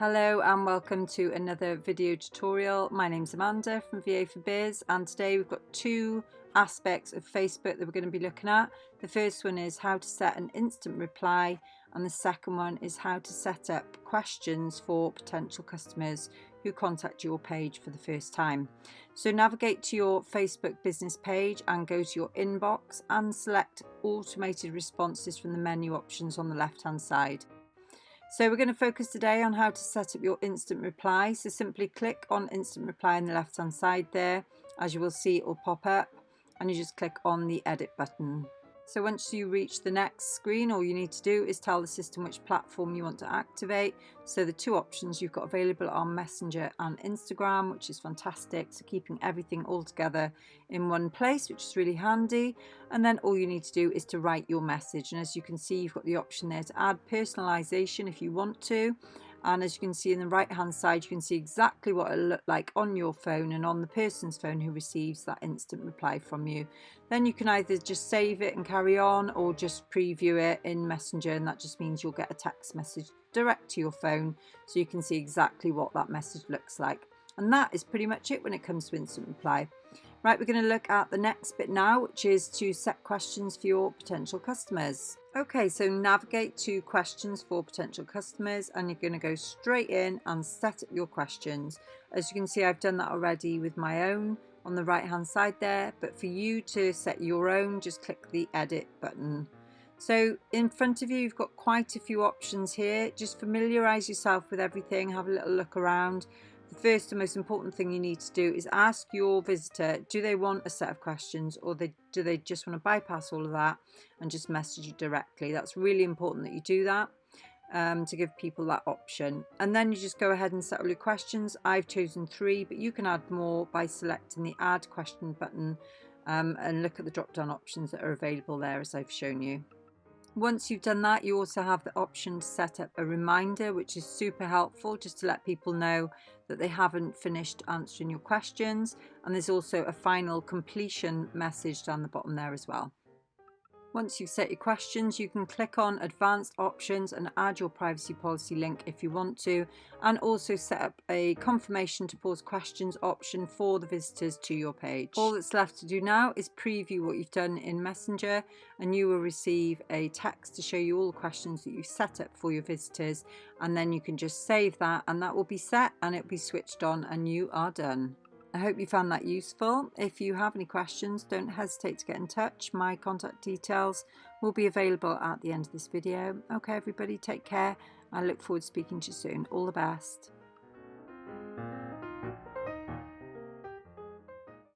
Hello and welcome to another video tutorial. My name's Amanda from VA for Biz, and today we've got two aspects of Facebook that we're going to be looking at. The first one is how to set an instant reply, and the second one is how to set up questions for potential customers who contact your page for the first time. So navigate to your Facebook business page and go to your inbox and select automated responses from the menu options on the left hand side. So we're going to focus today on how to set up your instant reply. So simply click on instant reply on the left hand side there. As you will see, it will pop up and you just click on the edit button. So once you reach the next screen, all you need to do is tell the system which platform you want to activate. So the two options you've got available are Messenger and Instagram, which is fantastic. So keeping everything all together in one place, which is really handy. And then all you need to do is to write your message. And as you can see, you've got the option there to add personalization if you want to. And as you can see in the right hand side, you can see exactly what it'll look like on your phone and on the person's phone who receives that instant reply from you. Then you can either just save it and carry on, or just preview it in Messenger, and that just means you'll get a text message direct to your phone so you can see exactly what that message looks like. And that is pretty much it when it comes to instant reply. Right, we're going to look at the next bit now, which is to set questions for your potential customers. Okay, so navigate to questions for potential customers and you're going to go straight in and set up your questions. As you can see, I've done that already with my own on the right hand side there, but for you to set your own, just click the edit button. So in front of you, you've got quite a few options here. Just familiarize yourself with everything, have a little look around. The first and most important thing you need to do is ask your visitor, do they want a set of questions, or do they just want to bypass all of that and just message you directly? That's really important that you do that to give people that option. And then you just go ahead and set all your questions. I've chosen 3, but you can add more by selecting the add question button and look at the drop down options that are available there as I've shown you. Once you've done that, you also have the option to set up a reminder, which is super helpful just to let people know that they haven't finished answering your questions. And there's also a final completion message down the bottom there as well. Once you've set your questions, you can click on advanced options and add your privacy policy link if you want to, and also set up a confirmation to pause questions option for the visitors to your page. All that's left to do now is preview what you've done in Messenger, and you will receive a text to show you all the questions that you've set up for your visitors, and then you can just save that and that will be set and it'll be switched on and you are done. I hope you found that useful. If you have any questions, don't hesitate to get in touch. My contact details will be available at the end of this video. Okay, everybody, take care. I look forward to speaking to you soon. All the best.